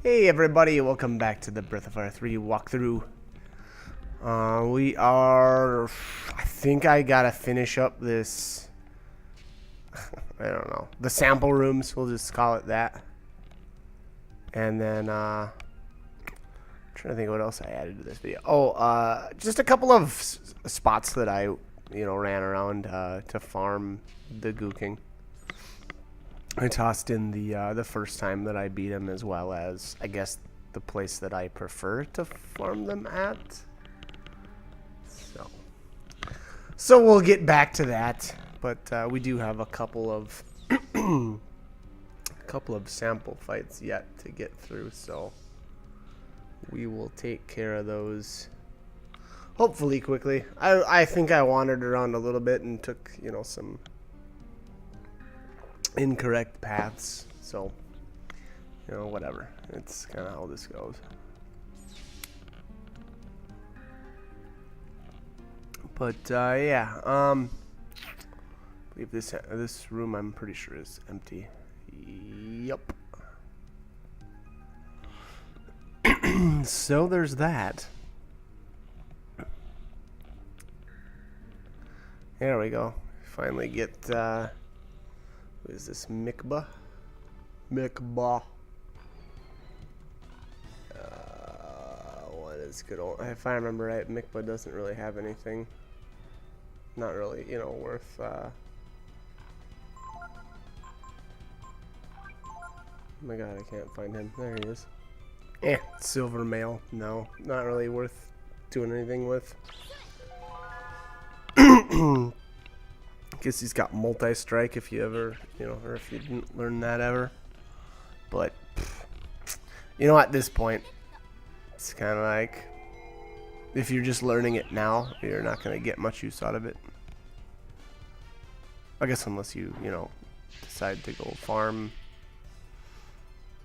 Hey everybody, welcome back to the Breath of Fire 3 walkthrough. We are... I think I gotta finish up this... I don't know. The sample rooms, we'll just call it that. And then, I'm trying to think what else I added to this video. Oh, just a couple of spots that I, ran around to farm the Gooking. I tossed in the first time that I beat him, as well as, I guess, the place that I prefer to farm them at. So we'll get back to that, but we do have a couple of sample fights yet to get through, so we will take care of those hopefully quickly. I think I wandered around a little bit and took, some incorrect paths, so whatever, it's kind of how this goes. But yeah, I believe this room, I'm pretty sure, is empty. Yup. So there's that. There we go. Finally get who is this? Mikba? Mikba. What is good old... If I remember right, Mikba doesn't really have anything. Not really, worth... Oh my god, I can't find him. There he is. Silver Mail. No, not really worth doing anything with. Guess he's got multi-strike if you ever, or if you didn't learn that ever. But, at this point, it's kind of like, if you're just learning it now, you're not going to get much use out of it. I guess unless you, decide to go farm,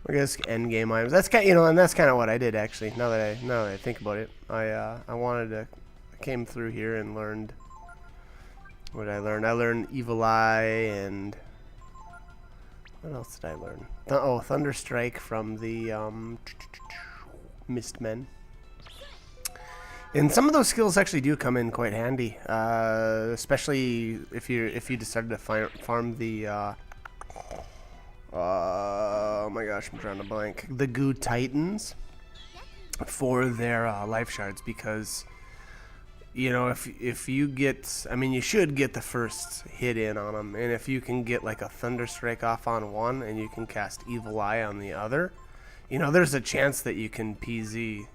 I guess, end game items. That's kind, and that's kind of what I did actually. Now that I think about it, I I came through here and learned. What did I learn? I learned Evil Eye, and what else did I learn? Thunderstrike from the Mistmen. And some of those skills actually do come in quite handy, especially if you decided to farm the oh my gosh, I'm drawing a blank. The Goo Titans for their life shards, because if you get, I mean, you should get the first hit in on them, and if you can get like a Thunderstrike off on one and you can cast Evil Eye on the other, there's a chance that you can PZ,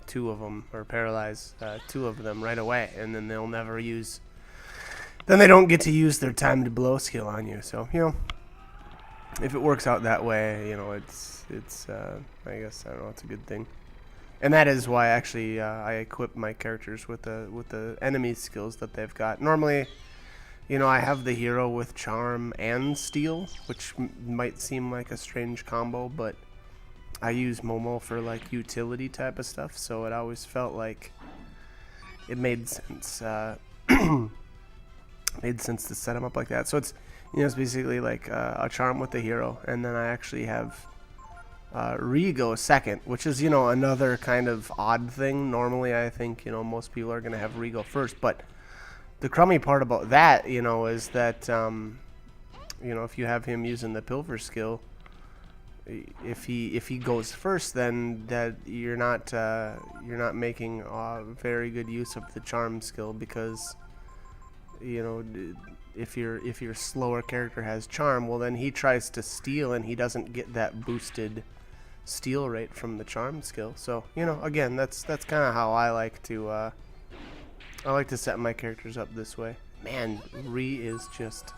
two of them, or paralyze two of them right away, and then they'll never use, then they don't get to use their time to blow skill on you. So, if it works out that way, it's I guess, I don't know, it's a good thing. And that is why actually I equip my characters with the enemy skills that they've got. Normally, I have the hero with charm and steel, which might seem like a strange combo, but I use Momo for like utility type of stuff, so it always felt like it made sense. Made sense to set him up like that. So it's it's basically like a charm with the hero, and then I actually have Rigo second, which is another kind of odd thing. Normally I think most people are gonna have Rigo first, but the crummy part about that is that if you have him using the Pilfer skill, if he goes first, then that you're not making very good use of the charm skill, because if your slower character has charm, well then he tries to steal and he doesn't get that boosted steal rate from the charm skill. So again, that's kind of how I like to set my characters up this way. Man, Ree is just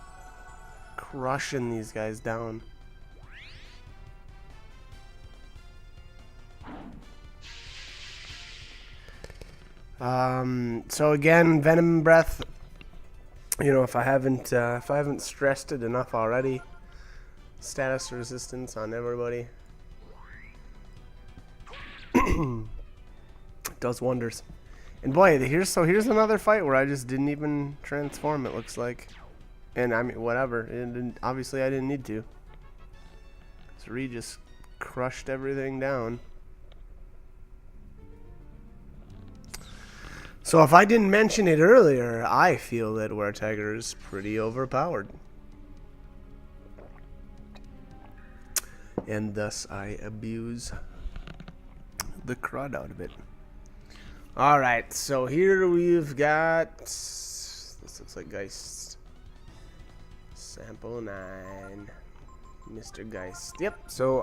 crushing these guys down. So again, Venom Breath, if I haven't stressed it enough already, status resistance on everybody. Does wonders. And boy, here's another fight where I just didn't even transform, it looks like. And I mean, whatever. Obviously I didn't need to. So Ree just crushed everything down. So if I didn't mention it earlier, I feel that Weretiger is pretty overpowered. And thus I abuse the crud out of it. Alright, so here we've got... This looks like Geist. Sample 9. Mr. Geist. Yep, so,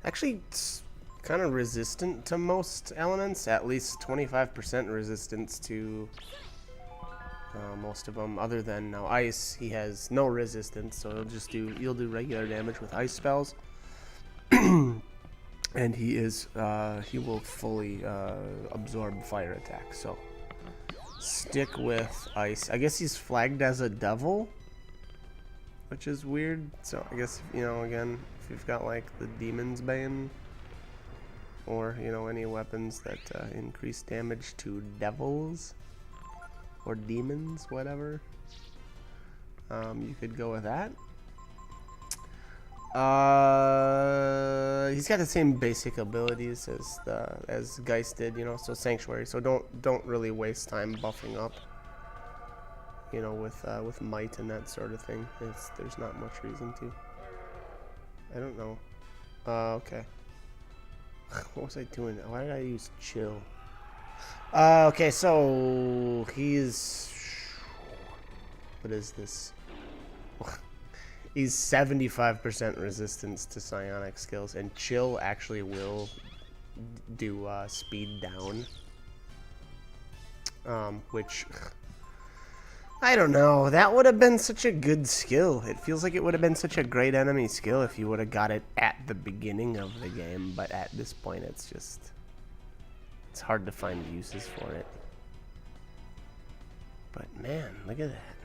actually, it's kind of resistant to most elements. At least 25% resistance to most of them. Other than now ice, he has no resistance, so you'll do regular damage with ice spells. And he will fully absorb fire attacks. So stick with ice. I guess he's flagged as a devil, which is weird. So I guess, you know, again, if you've got like the Demon's Bane, or, you know, any weapons that increase damage to devils or demons, whatever, you could go with that. He's got the same basic abilities as Geist did, you know, so Sanctuary. So don't really waste time buffing up, you know, with might and that sort of thing. There's not much reason to. I don't know. Okay. What was I doing? Why did I use chill? Okay, so he's... What is this? He's 75% resistance to psionic skills, and chill actually will do speed down. Which... I don't know. That would have been such a good skill. It feels like it would have been such a great enemy skill if you would have got it at the beginning of the game. But at this point, it's just... It's hard to find uses for it. But man, look at that.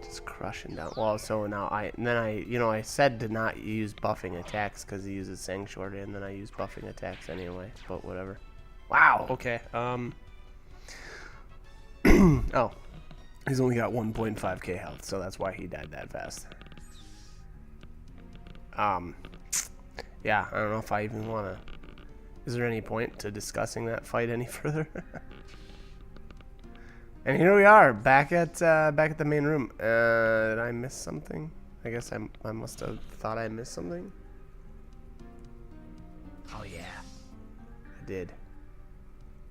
Just crushing down. Well, so now I said to not use buffing attacks because he uses Sanctuary, and then I use buffing attacks anyway. But whatever. Wow. Okay. Oh, he's only got 1.5k health, so that's why he died that fast. Yeah, I don't know if I even want to... Is there any point to discussing that fight any further? And here we are, back at the main room. Did I miss something? I guess I must have thought I missed something. Oh yeah, I did.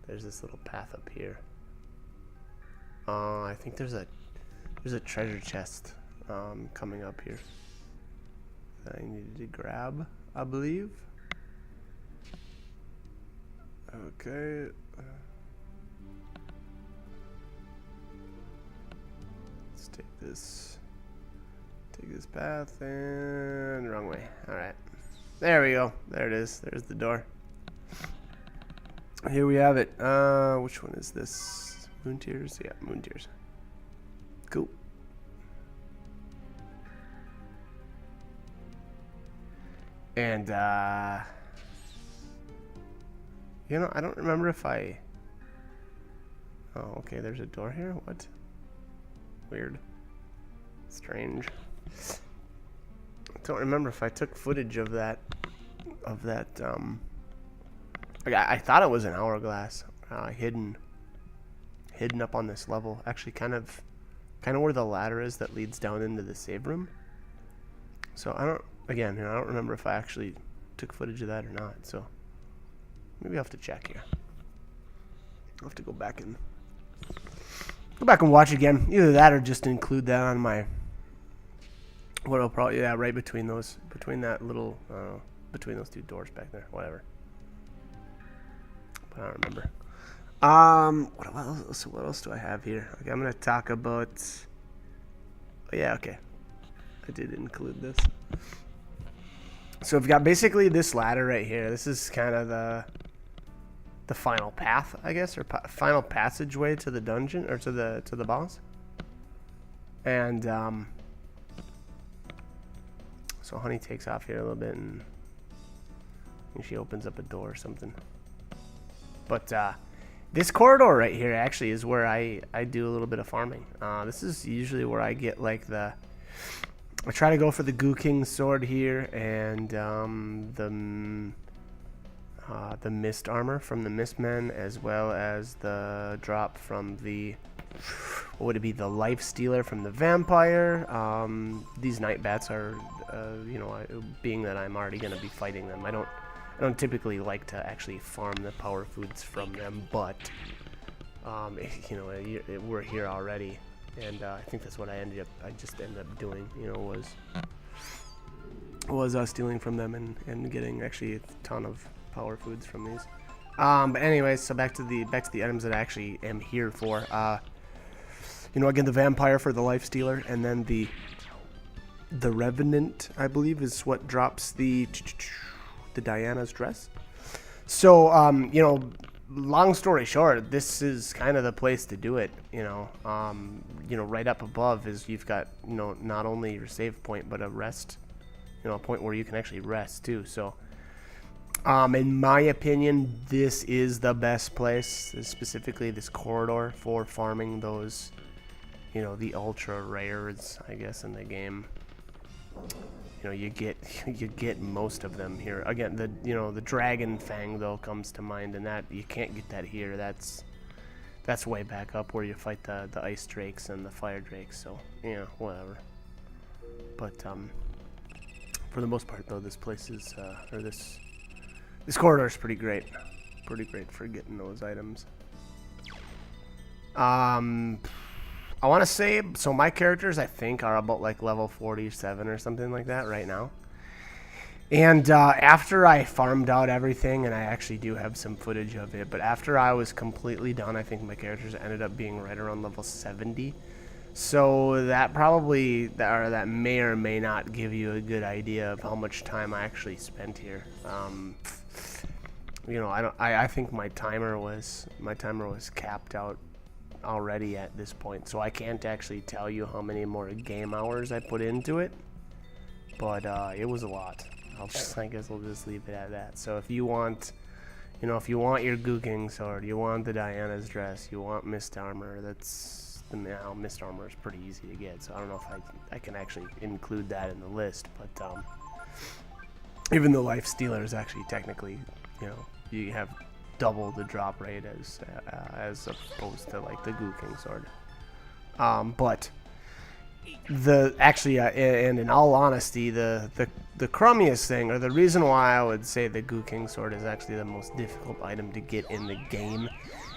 There's this little path up here. I think there's a treasure chest coming up here that I needed to grab, I believe. Okay. Let's take this path and wrong way. All right. There we go. There it is. There's the door. Here we have it. Which one is this? Moon Tears? Yeah, Moon Tears. Cool. And, you know, I don't remember if I... Oh, okay, there's a door here? What? Weird. Strange. I don't remember if I took footage of that... I thought it was an hourglass. Hidden up on this level. Actually, kind of where the ladder is that leads down into the save room. So I don't remember if I actually took footage of that or not. So maybe I'll have to check here. I'll have to go back and watch again. Either that or just include that on my. What I'll probably right between those that little between those two doors back there. Whatever. But I don't remember. What else do I have here? Okay, I'm gonna talk about. Oh, yeah, okay. I did include this. So we've got basically this ladder right here. This is kind of the final path, I guess, or final passageway to the dungeon or to the boss. And so Honey takes off here a little bit, and she opens up a door or something. But this corridor right here actually is where I do a little bit of farming. This is usually where I get like the I try to go for the Goo King sword here, and the mist armor from the Mistmen, as well as the drop from the, what would it be, the life stealer from the vampire. These night bats are, you know, being that I'm already going to be fighting them, I don't typically like to actually farm the power foods from them, but you know, we're here already, and I think that's what I just ended up doing, you know, was stealing from them and getting actually a ton of power foods from these. But anyways, so back to the items that I actually am here for. You know, again, the vampire for the life stealer, and then the revenant, I believe, is what drops the Diana's dress. So you know, long story short, this is kind of the place to do it. You know, right up above is you've got, you know, not only your save point but a rest, you know, a point where you can actually rest too. So in my opinion, this is the best place, specifically this corridor, for farming those, you know, the ultra rares, I guess, in the game. You know, you get most of them here. Again, the Dragon Fang though comes to mind, and that you can't get that here. That's way back up where you fight the ice drakes and the fire drakes. So yeah, whatever. But for the most part though, this place is this corridor is pretty great for getting those items. I want to say, so my characters, I think, are about like level 47 or something like that right now. And after I farmed out everything, and I actually do have some footage of it, but after I was completely done, I think my characters ended up being right around level 70. So that probably, or that may or may not give you a good idea of how much time I actually spent here. You know, I think my timer was capped out already at this point, so I can't actually tell you how many more game hours I put into it, but it was a lot. I guess I'll just leave it at that. So if you want, you know, if you want your Goo King sword, you want the Diana's dress, you want mist armor, now mist armor is pretty easy to get, so I don't know if I can actually include that in the list, but even the life stealer is actually technically, you know, you have double the drop rate as opposed to like the Goo King sword. But and in all honesty, the crummiest thing, or the reason why I would say the Goo King sword is actually the most difficult item to get in the game,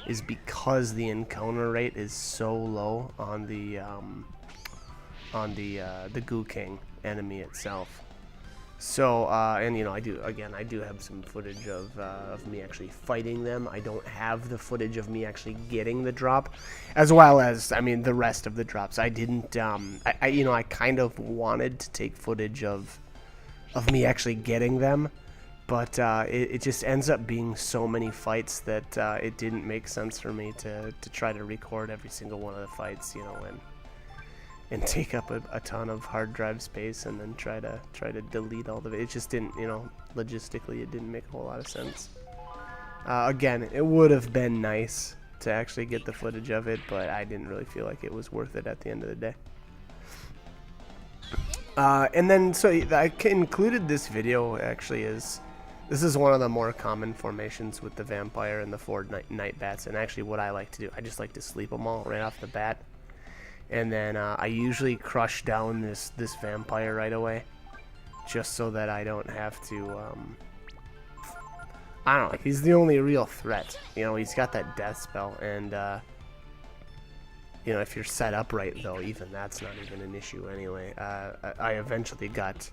is because the encounter rate is so low on the Goo King enemy itself. So, and you know, I do have some footage of me actually fighting them. I don't have the footage of me actually getting the drop, as well as, I mean, the rest of the drops. I didn't, you know, I kind of wanted to take footage of me actually getting them, but it just ends up being so many fights that it didn't make sense for me to try to record every single one of the fights, you know, and take up a ton of hard drive space and then try to delete all of it. It just didn't, you know, logistically it didn't make a whole lot of sense. Again, it would have been nice to actually get the footage of it, but I didn't really feel like it was worth it at the end of the day. And then, so I included this video actually as this is one of the more common formations with the vampire and the 4 night bats, and actually what I like to do, I just like to sleep them all right off the bat. And then I usually crush down this vampire right away, just so that I don't have to, I don't know, he's the only real threat. You know, he's got that death spell, and, you know, if you're set up right, though, even that's not even an issue anyway. I eventually got,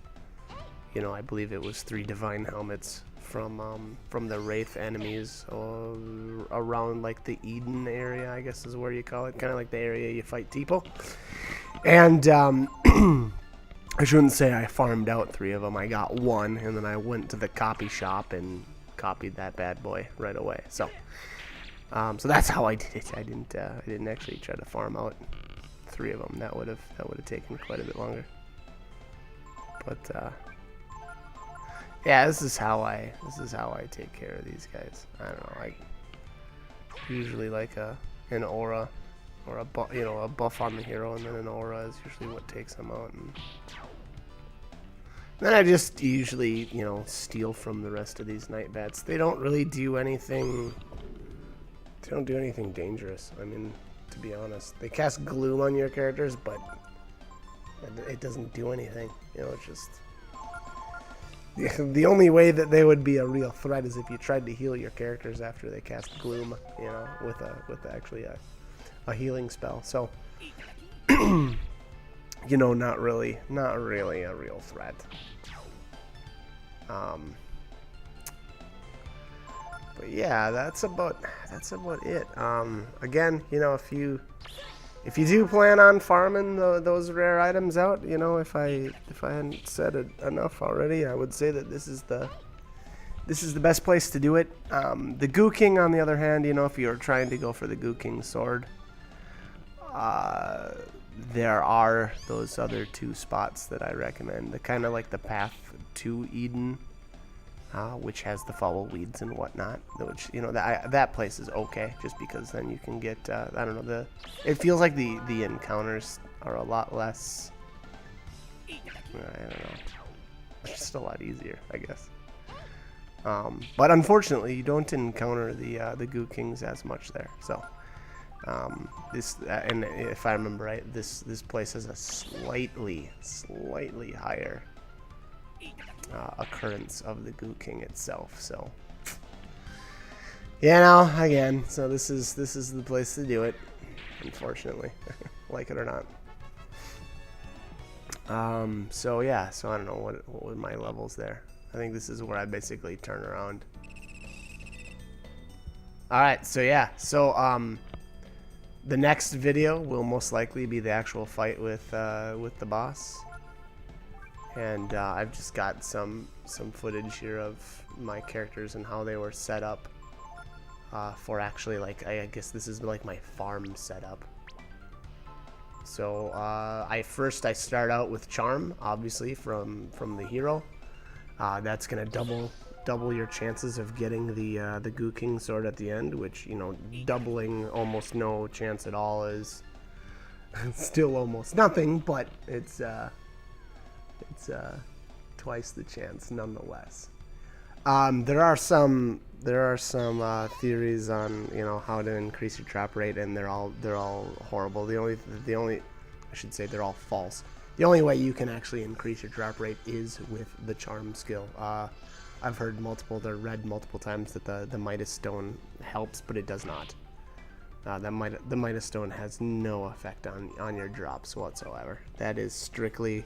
you know, I believe it was 3 divine helmets from the Wraith enemies around like the Eden area, I guess is where you call it, kind of like the area you fight Tipo. And I shouldn't say I farmed out 3 of them. I got 1, and then I went to the copy shop and copied that bad boy right away. So so that's how I did it. I didn't actually try to farm out 3 of them. That would have taken quite a bit longer. But yeah, this is how I take care of these guys. I don't know, like usually like an aura or a buff on the hero, and then an aura is usually what takes them out. And Then I just usually, steal from the rest of these night bats. They don't really do anything. They don't do anything dangerous. I mean, to be honest, they cast gloom on your characters, but it doesn't do anything. It's just the only way that they would be a real threat is if you tried to heal your characters after they cast gloom. With actually a healing spell. So, not really a real threat. But yeah, that's about it. Again, if you do plan on farming those rare items out, if I hadn't said it enough already, I would say that this is the best place to do it. The Goo King, on the other hand, if you're trying to go for the Goo King sword, there are those other two spots that I recommend. The kind of like the path to Eden, which has the foul weeds and whatnot. Which that place is okay, just because then you can get I don't know, it feels like the encounters are a lot less. I don't know. It's just a lot easier, I guess. But unfortunately, you don't encounter the Goo Kings as much there. So. And if I remember right, this place has a slightly higher occurrence of the Goo King itself. So, again, so this is the place to do it, unfortunately, like it or not. So yeah, so I don't know what were my levels there. I think this is where I basically turn around. All right, so yeah, so the next video will most likely be the actual fight with the boss, and I've just got some footage here of my characters and how they were set up for actually, like, I guess this is like my farm setup. So I start out with Charm, obviously from the hero. That's gonna double your chances of getting the Goo King sword at the end, which, doubling almost no chance at all is still almost nothing, but it's twice the chance nonetheless. There are some theories on how to increase your trap rate, and they're all horrible. The only I should say they're all false. The only way you can actually increase your drop rate is with the Charm skill. I've heard read multiple times that the Midas Stone helps, but it does not. The Midas Stone has no effect on your drops whatsoever. That is strictly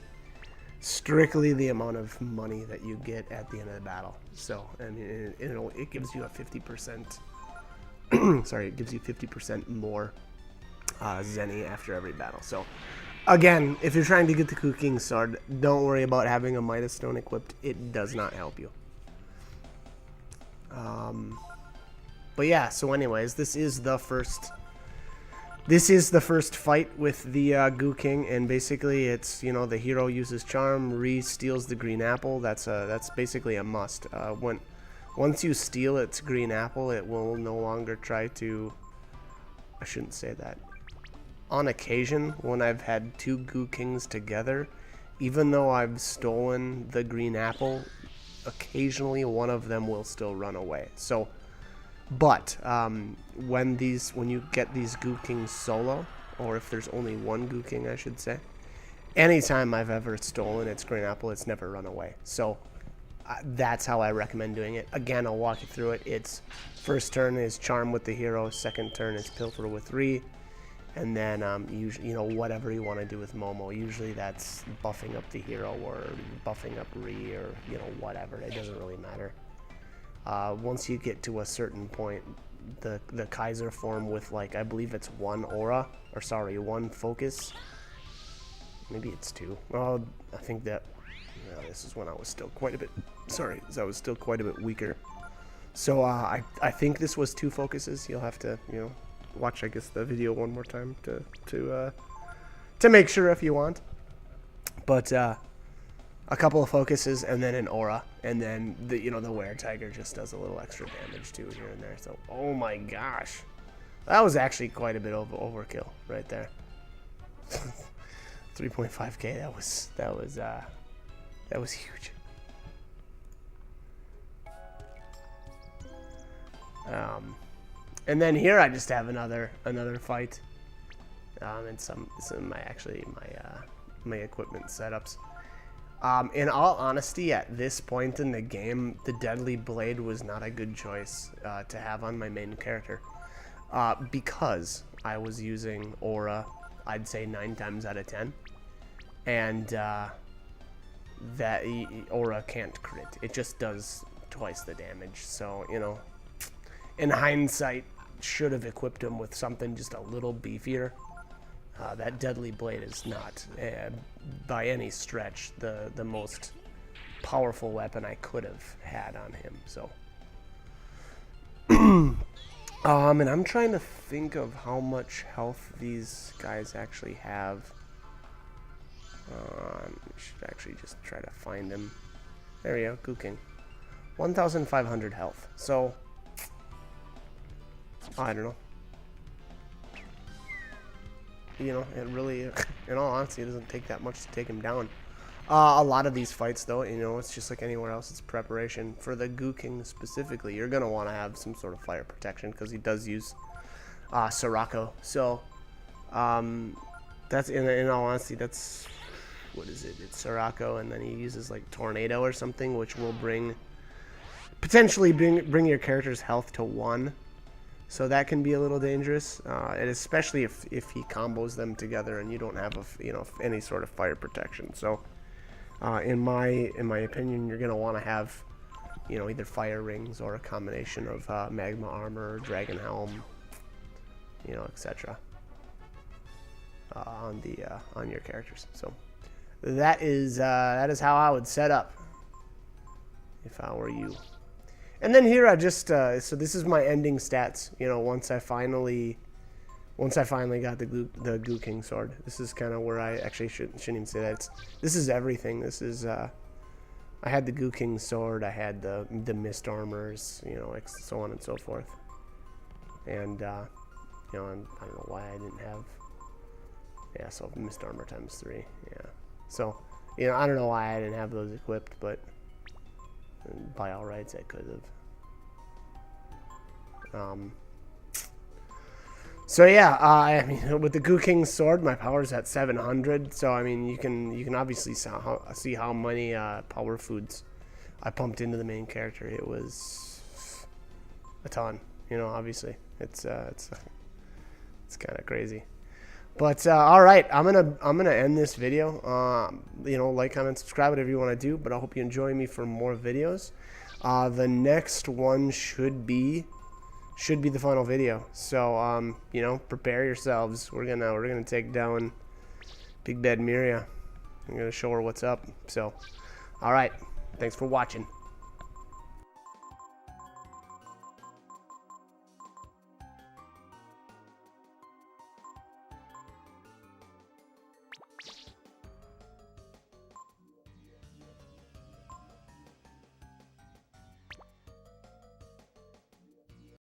the amount of money that you get at the end of the battle. So, and it gives you a 50%. Sorry, it gives you 50% more Zenny after every battle. So, again, if you're trying to get the Goo King sword, don't worry about having a Midas Stone equipped. It does not help you. But yeah, so anyways, this is the first fight with the Goo King, and basically it's, the hero uses Charm, steals the green apple. That's basically a must. Once you steal its green apple, it will no longer try to. I shouldn't say that. On occasion, when I've had two Goo Kings together, even though I've stolen the green apple, occasionally one of them will still run away. So, but when you get these Goo Kings solo, or if there's only one Goo King, I should say, anytime I've ever stolen its green apple, it's never run away. So that's how I recommend doing it. Again, I'll walk you through it. It's first turn is Charm with the hero, second turn is Pilfer with Rhi, and then usually, whatever you want to do with Momo. Usually that's buffing up the hero or buffing up Rhi, or whatever. It doesn't really matter. Once you get to a certain point, the Kaiser form with, like, I believe it's one focus. Maybe it's two. Well, I think that. This is when I was still quite a bit. Sorry, I was still quite a bit weaker. So I think this was two focuses. You'll have to watch, I guess, the video one more time to make sure if you want. But a couple of focuses and then an aura, and then the Were-Tiger just does a little extra damage too here and there. So oh my gosh, that was actually quite a bit of overkill right there. 3.5k. That was huge. And then here I just have another fight, and some my equipment setups. In all honesty, at this point in the game, the Deadly Blade was not a good choice to have on my main character, because I was using Aura, I'd say 9 times out of 10, and that Aura can't crit. It just does twice the damage. So, you know, in hindsight, should have equipped him with something just a little beefier. That Deadly Blade is not, by any stretch, the most powerful weapon I could have had on him. So, and I'm trying to think of how much health these guys actually have. I should actually just try to find him. There we go, Gooking. 1,500 health. So, I don't know. You know, it really, in all honesty, it doesn't take that much to take him down. A lot of these fights, though, you know, it's just like anywhere else. It's preparation. For the Gooking specifically, you're going to want to have some sort of fire protection because he does use Sirocco. So, that's, in all honesty, that's, what is it? It's Sirocco, and then he uses, like, Tornado or something, which will potentially bring your character's health to 1. So that can be a little dangerous, and especially if he combos them together and you don't have any sort of fire protection. So, in my opinion, you're gonna want to have, you know, either fire rings or a combination of magma armor, dragon helm, you know, etc. On your characters. So that is how I would set up if I were you. And then here I just so this is my ending stats. You know, once I finally got the Gooking sword. This is kind of where I actually shouldn't even say that. This is everything. This is I had the Gooking sword. I had the mist armors. You know, so on and so forth. And you know, I don't know why I didn't have. Yeah, so mist armor times 3. Yeah. So, you know, I don't know why I didn't have those equipped, but by all rights, I could have. So yeah, I mean, with the Gooking sword, my power's at 700. So I mean, you can obviously see how many power foods I pumped into the main character. It was a ton. You know, obviously, it's kind of crazy. But all right, I'm gonna end this video. You know, like, comment, subscribe, whatever you want to do. But I hope you enjoy me for more videos. The next one should be the final video. So you know, prepare yourselves. We're gonna take down Big Bad Miria. I'm gonna show her what's up. So, all right, thanks for watching.